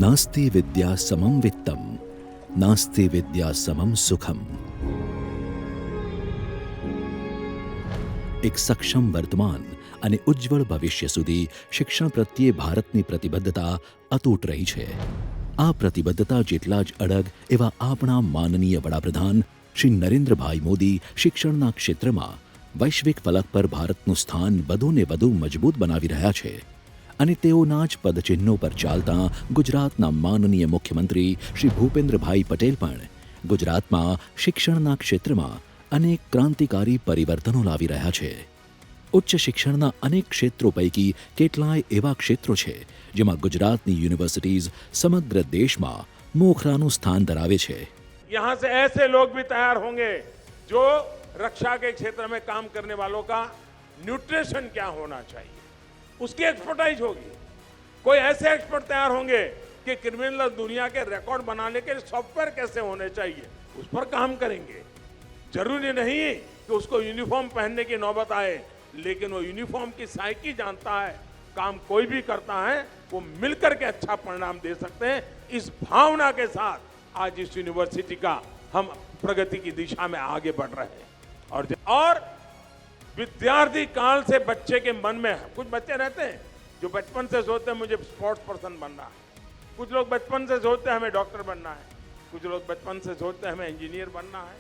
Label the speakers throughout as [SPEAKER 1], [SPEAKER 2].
[SPEAKER 1] नास्ति विद्या समम वित्तम, नास्ति विद्या समम सुखम। એક સક્ષમ વર્તમાન અને ઉજ્જવળ ભવિષ્ય સુધી શિક્ષણ પ્રત્યે ભારતની પ્રતિબદ્ધતા અતૂટ રહી છે. આ પ્રતિબદ્ધતા જેટલા જ અડગ એવા આપણા માનનીય વડાપ્રધાન શ્રી નરેન્દ્રભાઈ મોદી શિક્ષણના ક્ષેત્રમાં વૈશ્વિક ફલક પર ભારતનું સ્થાન વધુને વધુ મજબૂત બનાવી રહ્યા છે. અને તેઓના જ પદચિહ્નો પર ચાલતા ગુજરાતના માનનીય મુખ્યમંત્રી શ્રી ભૂપેન્દ્રભાઈ પટેલ પણ ગુજરાતમાં શિક્ષણના ક્ષેત્રમાં અનેક ક્રાંતિકારી પરિવર્તનો લાવી રહ્યા છે. ઉચ્ચ શિક્ષણના અનેક ક્ષેત્રો પૈકી કેટલાય એવા ક્ષેત્રો છે જેમાં ગુજરાતની યુનિવર્સિટીઝ સમગ્ર દેશમાં મોખરાનું સ્થાન ધરાવે છે.
[SPEAKER 2] यहाँ से ऐसे लोग भी तैयार होंगे जो रक्षा के क्षेत्र में काम करने वालों का न्यूट्रिशन क्या होना चाहिए उसकी एक्सपर्टाइज होगी. कोई ऐसे एक्सपर्ट तैयार होंगे कि क्रिमिनल दुनिया के रिकॉर्ड बनाने के सॉफ्टवेयर कैसे होने चाहिए उस पर काम करेंगे. जरूरी नहीं कि उसको यूनिफॉर्म पहनने की नौबत आए, लेकिन वो यूनिफॉर्म की साइकी जानता है. काम कोई भी करता है वो मिलकर के अच्छा परिणाम दे सकते हैं. इस भावना के साथ आज इस यूनिवर्सिटी का हम प्रगति की दिशा में आगे बढ़ रहे हैं. और विद्यार्थी काल से बच्चे के मन में कुछ बच्चे रहते हैं जो बचपन से सोचते हैं मुझे स्पोर्ट्स पर्सन बनना है, कुछ लोग बचपन से सोचते हैं हमें डॉक्टर बनना है, कुछ लोग बचपन से सोचते हैं हमें इंजीनियर बनना है.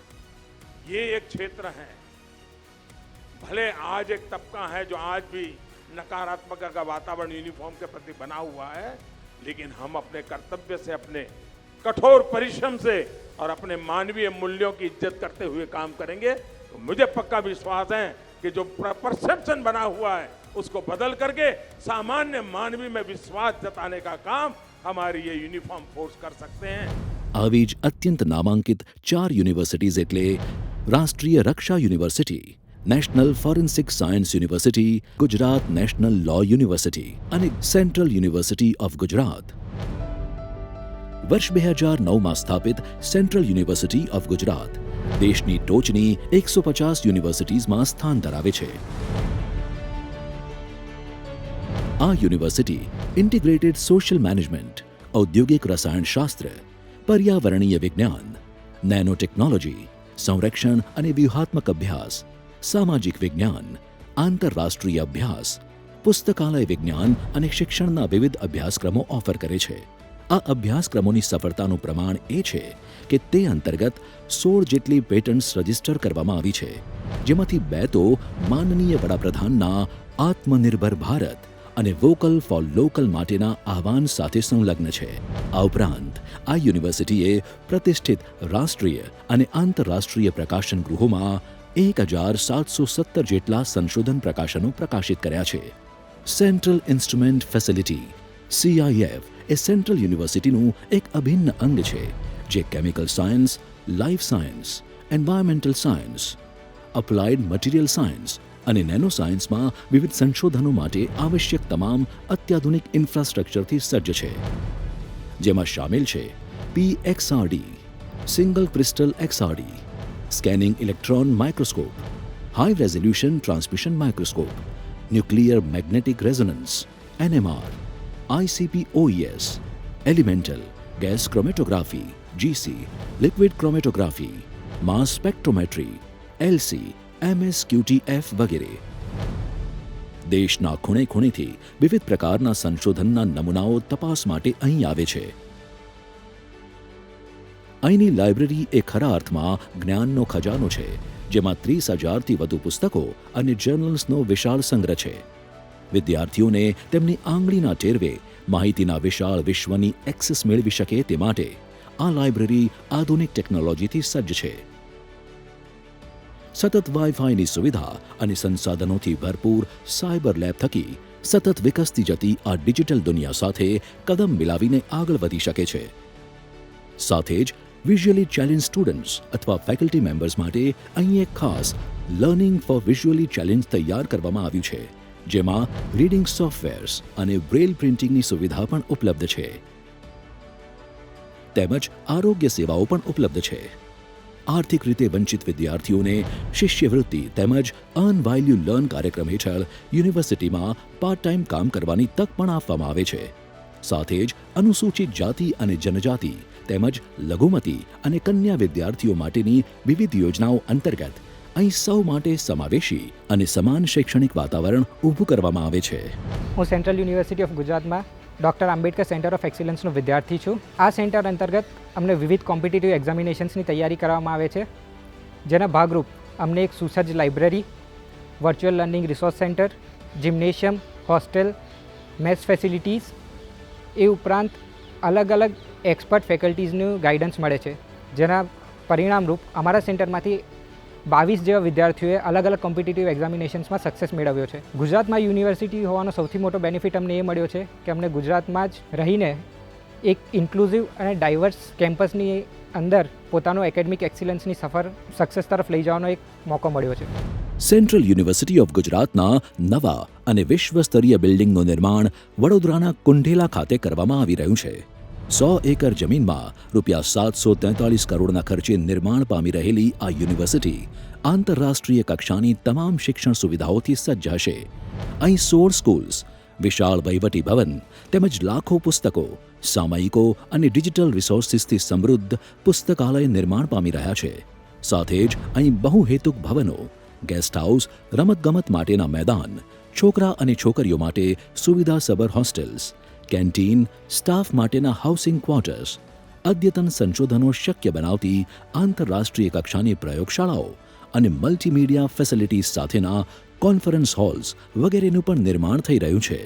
[SPEAKER 2] ये एक क्षेत्र है. भले आज एक तबका है जो आज भी नकारात्मक का वातावरण यूनिफॉर्म के प्रति बना हुआ है, लेकिन हम अपने कर्तव्य से, अपने कठोर परिश्रम से और अपने मानवीय मूल्यों की इज्जत करते हुए काम करेंगे तो मुझे पक्का विश्वास है कि जो परसेप्शन बना हुआ है उसको बदल करके सामान्य मानवीय में विश्वास जताने का काम हमारी ये यूनिफॉर्म फोर्स कर सकते हैं.
[SPEAKER 1] આવી જ અત્યંત નામાંકિત 4 યુનિવર્સિટીઝ એટલે Rashtriya Raksha university, national forensic science university, Gujarat national law university અને સેન્ટ્રલ યુનિવર્સિટી ઓફ ગુજરાત. વર્ષ 2009માં સ્થાપિત સેન્ટ્રલ યુનિવર્સિટી ઓફ ગુજરાત દેશની ટોચની 150 યુનિવર્સિટીઝમાં સ્થાન ધરાવે છે. આ યુનિવર્સિટી ઇન્ટિગ્રેટેડ સોશિયલ મેનેજમેન્ટ, ઔદ્યોગિક રસાયણશાસ્ત્ર, પર્યાવરણીય વિજ્ઞાન, નેનો ટેકનોલોજી, સંરક્ષણ અને વ્યૂહાત્મક અભ્યાસ, સામાજિક વિજ્ઞાન, આંતરરાષ્ટ્રીય અભ્યાસ, પુસ્તકાલય વિજ્ઞાન અને શિક્ષણના વિવિધ અભ્યાસક્રમો ઓફર કરે છે. આ અભ્યાસક્રમોની સફળતાનું પ્રમાણ એ છે કે તે અંતર્ગત 16 જેટલી પેટન્ટ્સ રજીસ્ટર કરવામાં આવી છે, જેમાંથી 2 તો માનનીય વડાપ્રધાનના આત્મનિર્ભર ભારત અને વોકલ ફોર લોકલ માટેના આહવાન સાથે સંલગ્ન છે. આ ઉપરાંત આ યુનિવર્સિટીએ પ્રતિષ્ઠિત રાષ્ટ્રીય અને આંતરરાષ્ટ્રીય પ્રકાશન ગૃહોમાં 1717 જેટલા સંશોધન પ્રકાશનો પ્રકાશિત કર્યા છે. સેન્ટ્રલ ઇન્સ્ટ્રુમેન્ટ ફેસિલિટી CIF એ સેન્ટ્રલ યુનિવર્સિટીનું એક અભિન્ન અંગ છે જે chemical science, life science, environmental science, applied material science અને નેનો સાયન્સમાં વિવિધ સંશોધનો માટે આવશ્યક તમામ અત્યાધુનિક ઇન્ફ્રાસ્ટ્રક્ચરથી સજ્જ છે, જેમાં શામેલ છે PXRD, single crystal XRD, scanning electron microscope, high resolution transmission microscope, nuclear magnetic resonance NMR, ICP-OES, elemental gas chromatography GC, liquid chromatography, mass spectrometry LC, MSQTF વગેરે. દેશના ખૂણે ખૂણેથી વિવિધ પ્રકારના સંશોધનના નમૂનાઓ તપાસ માટે અહીં આવે છે. અહીંની લાઇબ્રેરી એ ખરા અર્થમાં જ્ઞાનનો ખજાનો છે, જેમાં 30,000થી વધુ પુસ્તકો અને જર્નલ્સનો વિશાળ સંગ્રહ છે. વિદ્યાર્થીઓને તેમની આંગળીના ટેરવે માહિતીના વિશાળ વિશ્વની એક્સેસ મેળવી શકે તે માટે આ લાઇબ્રેરી આધુનિક ટેકનોલોજીથી સજ્જ છે. સતત વાઈફાઈની સુવિધા અને સંસાધનોથી ભરપૂર સાયબર લેબ થકી સતત વિકસતી જતી આ ડિજિટલ દુનિયા સાથે કદમ મિલાવીને આગળ વધી શકે છે. સાથે જ વિઝ્યુઅલી ચેલેન્જ સ્ટુડન્ટ્સ અથવા ફેકલ્ટી મેમ્બર્સ માટે અહીં એક ખાસ લર્નિંગ ફોર વિઝ્યુઅલી ચેલેન્જ તૈયાર કરવામાં આવ્યું છે, જેમાં રીડિંગ સોફ્ટવેર્સ અને બ્રેલ પ્રિન્ટિંગની સુવિધા પણ ઉપલબ્ધ છે. તેમજ આરોગ્ય સેવાઓ પણ ઉપલબ્ધ છે. આર્થિક રીતે વંચિત વિદ્યાર્થીઓને શિષ્યવૃત્તિ તેમજ અર્ન વાઇલ યુ લર્ન કાર્યક્રમ હેઠળ યુનિવર્સિટીમાં પાર્ટ ટાઈમ કામ કરવાની તક પણ આપવામાં આવે છે. સાથે જ અનુસૂચિત જાતિ અને જનજાતિ તેમજ લઘુમતી અને કન્યા વિદ્યાર્થીઓ માટેની વિવિધ યોજનાઓ અંતર્ગત અહીં સૌ માટે સમાવેશી અને સમાન શૈક્ષણિક વાતાવરણ ઊભું કરવામાં આવે છે.
[SPEAKER 3] હું સેન્ટ્રલ યુનિવર્સિટી ઓફ ગુજરાતમાં ડૉક્ટર આંબેડકર સેન્ટર ઓફ એક્સિલન્સનો વિદ્યાર્થી છું. આ સેન્ટર અંતર્ગત અમને વિવિધ કોમ્પિટિટિવ એક્ઝામિનેશન્સની તૈયારી કરવામાં આવે છે, જેના ભાગરૂપ અમને એક સુસજ્જ library, virtual learning resource centre, gymnasium, hostel, mess facilities એ ઉપરાંત અલગ અલગ એક્સપર્ટ ફેકલ્ટીઝનું ગાઈડન્સ મળે છે, જેના પરિણામરૂપ અમારા સેન્ટરમાંથી 22 જેવા વિદ્યાર્થીઓએ અલગ અલગ કોમ્પિટિટિવ એક્ઝામિનેશન્સમાં સક્સેસ મેળવ્યો છે. ગુજરાતમાં યુનિવર્સિટી હોવાનો સૌથી મોટો બેનિફિટ અમને એ મળ્યો છે કે અમને ગુજરાતમાં જ રહીને એક ઇન્ક્લુઝિવ અને ડાયવર્સ કેમ્પસની અંદર પોતાનો એકેડમિક એક્સિલન્સની સફર સક્સેસ તરફ લઈ જવાનો એક મોકો મળ્યો છે.
[SPEAKER 1] સેન્ટ્રલ યુનિવર્સિટી ઓફ ગુજરાતના નવા અને વિશ્વસ્તરીય બિલ્ડિંગનું નિર્માણ વડોદરાના કુંઢેલા ખાતે કરવામાં આવી રહ્યું છે. 100 એકર જમીનમાં ₹743 કરોડના ખર્ચે નિર્માણ પામી રહેલી આ યુનિવર્સિટી આંતરરાષ્ટ્રીય કક્ષાની તમામ શિક્ષણ સુવિધાઓથી સજ્જ હશે. અહીં 16 સ્કૂલ્સ, વિશાળ વહીવટી ભવન તેમજ લાખો પુસ્તકો, સામયિકો અને ડિજિટલ રિસોર્સિસથી સમૃદ્ધ પુસ્તકાલય નિર્માણ પામી રહ્યા છે. સાથે જ અહીં બહુહેતુક ભવનો, ગેસ્ટ હાઉસ, રમતગમત માટેના મેદાન, છોકરા અને છોકરીઓ માટે સુવિધાસભર હોસ્ટેલ્સ, કેન્ટીન, સ્ટાફ માટેના હાઉસિંગ ક્વાર્ટર્સ, અદ્યતન સંશોધનો શક્ય બનાવતી આંતરરાષ્ટ્રીય કક્ષાની પ્રયોગશાળાઓ અને મલ્ટીમીડિયા ફેસિલિટીઝ સાથેના કોન્ફરન્સ હોલ્સ વગેરેનું પણ નિર્માણ થઈ રહ્યું છે.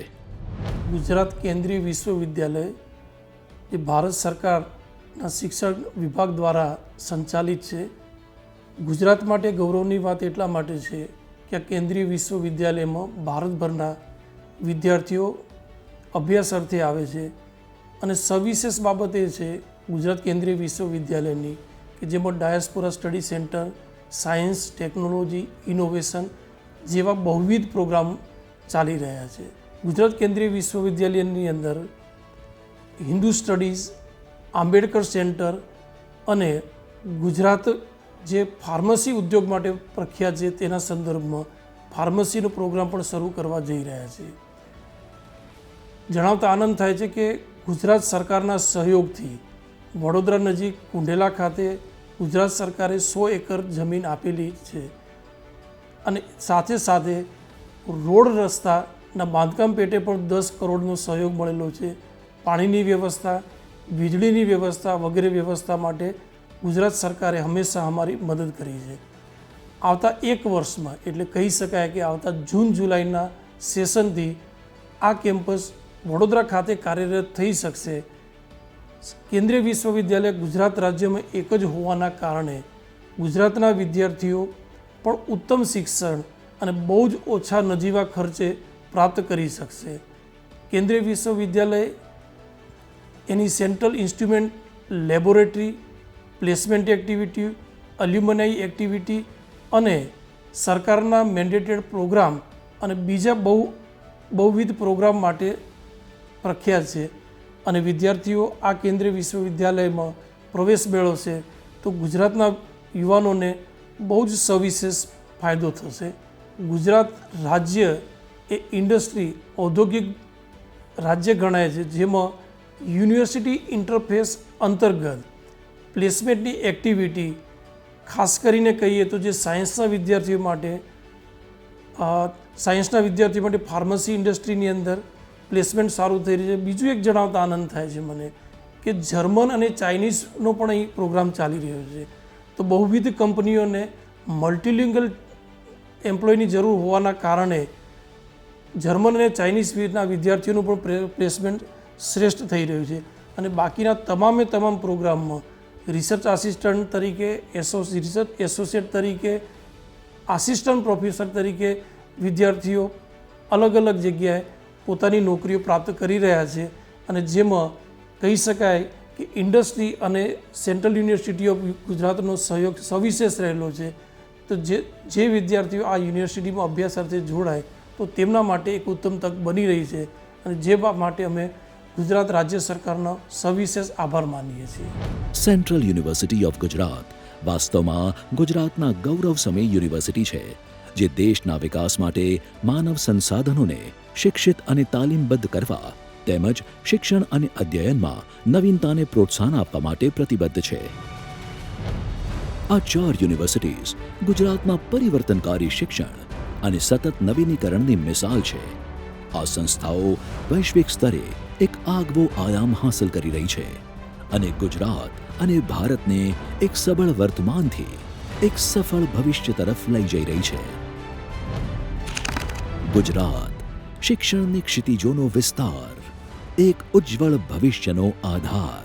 [SPEAKER 4] ગુજરાત કેન્દ્રીય વિશ્વવિદ્યાલય એ ભારત સરકારના શિક્ષણ વિભાગ દ્વારા સંચાલિત છે. ગુજરાત માટે ગૌરવની વાત એટલા માટે છે કે આ કેન્દ્રીય વિશ્વવિદ્યાલયમાં ભારતભરના વિદ્યાર્થીઓ અભ્યાસ અર્થે આવે છે અને સવિશેષ બાબત એ છે ગુજરાત કેન્દ્રીય વિશ્વવિદ્યાલયની કે જેમાં diaspora study centre, science, technology, innovation જેવા બહુવિધ પ્રોગ્રામ ચાલી રહ્યા છે. ગુજરાત કેન્દ્રીય વિશ્વવિદ્યાલયની અંદર હિન્દુ સ્ટડીઝ, આંબેડકર સેન્ટર અને ગુજરાત જે ફાર્મસી ઉદ્યોગ માટે પ્રખ્યાત છે તેના સંદર્ભમાં ફાર્મસીનો પ્રોગ્રામ પણ શરૂ કરવા જઈ રહ્યા છે. જણાવતા આનંદ થાય છે કે ગુજરાત સરકારના સહયોગથી વડોદરા નજીક કુંઢેલા ખાતે ગુજરાત સરકારે 100 એકર જમીન આપેલી છે અને સાથે સાથે રોડ રસ્તાના બાંધકામ પેટે પણ 10 કરોડનો સહયોગ મળેલો છે. પાણીની વ્યવસ્થા, વીજળીની વ્યવસ્થા વગેરે વ્યવસ્થા માટે ગુજરાત સરકારે હંમેશા અમારી મદદ કરી છે. આવતા એક વર્ષમાં એટલે કહી શકાય કે આવતા જૂન જુલાઈના સેશનથી આ કેમ્પસ વડોદરા ખાતે કાર્યરત થઈ શકશે. કેન્દ્રીય વિશ્વવિદ્યાલય ગુજરાત રાજ્યમાં એક જ હોવાના કારણે ગુજરાતના વિદ્યાર્થીઓ પણ ઉત્તમ શિક્ષણ અને બહુ જ ઓછા નજીવા ખર્ચે પ્રાપ્ત કરી શકશે. કેન્દ્રીય વિશ્વવિદ્યાલય એની central instrument laboratory, placement activity, alumni activity અને સરકારના મેન્ડેટેડ પ્રોગ્રામ અને બીજા બહુવિધ પ્રોગ્રામ માટે પ્રખ્યાત છે અને વિદ્યાર્થીઓ આ કેન્દ્રીય વિશ્વવિદ્યાલયમાં પ્રવેશ મેળવશે તો ગુજરાતના યુવાનોને બહુ જ સવિશેષ ફાયદો થશે. ગુજરાત રાજ્ય એ ઇન્ડસ્ટ્રી ઔદ્યોગિક રાજ્ય ગણાય છે, જેમાં યુનિવર્સિટી ઇન્ટરફેસ અંતર્ગત પ્લેસમેન્ટની એક્ટિવિટી ખાસ કરીને કહીએ તો જે સાયન્સના વિદ્યાર્થીઓ માટે ફાર્મસી ઇન્ડસ્ટ્રીની અંદર પ્લેસમેન્ટ સારું થઈ રહ્યું છે. બીજું એક જણાવતા આનંદ થાય છે મને કે જર્મન અને ચાઇનીઝનો પણ અહીં પ્રોગ્રામ ચાલી રહ્યો છે. તો બહુવિધ કંપનીઓને મલ્ટીલિંગલ એમ્પ્લોયની જરૂર હોવાના કારણે જર્મન અને ચાઇનીઝના વિદ્યાર્થીઓનું પણ પ્લેસમેન્ટ શ્રેષ્ઠ થઈ રહ્યું છે અને બાકીના તમામ પ્રોગ્રામમાં રિસર્ચ આસિસ્ટન્ટ તરીકે, રિસર્ચ એસોસિએટ તરીકે, આસિસ્ટન્ટ પ્રોફેસર તરીકે વિદ્યાર્થીઓ અલગ અલગ જગ્યાએ પોતાની નોકરીઓ પ્રાપ્ત કરી રહ્યા છે અને જેમાં કહી શકાય કે ઇન્ડસ્ટ્રી અને સેન્ટ્રલ યુનિવર્સિટી ઓફ ગુજરાતનો સહયોગ સવિશેષ રહેલો છે. તો જે વિદ્યાર્થીઓ આ યુનિવર્સિટીમાં અભ્યાસ અર્થે જોડાય તો તેમના માટે એક ઉત્તમ તક બની રહી છે અને જે માટે અમે ગુજરાત રાજ્ય સરકારનો સવિશેષ આભાર માનીએ છીએ.
[SPEAKER 1] સેન્ટ્રલ યુનિવર્સિટી ઓફ ગુજરાત વાસ્તવમાં ગુજરાતના ગૌરવસમય યુનિવર્સિટી છે, જે દેશના વિકાસ માટે માનવ સંસાધનોને શિક્ષિત અને તાલીમબદ્ધ કરવા તેમજ શિક્ષણ અને અધ્યયનમાં નવીનતાને પ્રોત્સાહન આપવા માટે પ્રતિબદ્ધ છે. આ 4 યુનિવર્સિટીઝ ગુજરાતમાં પરિવર્તનકારી શિક્ષણ અને સતત નવીનીકરણની મિસાલ છે. આ સંસ્થાઓ વૈશ્વિક સ્તરે એક આગવો આયામ હાંસલ કરી રહી છે અને ગુજરાત અને ભારતને એક સબળ વર્તમાનથી એક સફળ ભવિષ્ય તરફ લઈ જઈ રહી છે. ગુજરાત શિક્ષણની ક્ષિતિજોનો વિસ્તાર, એક ઉજ્જવળ ભવિષ્યનો આધાર.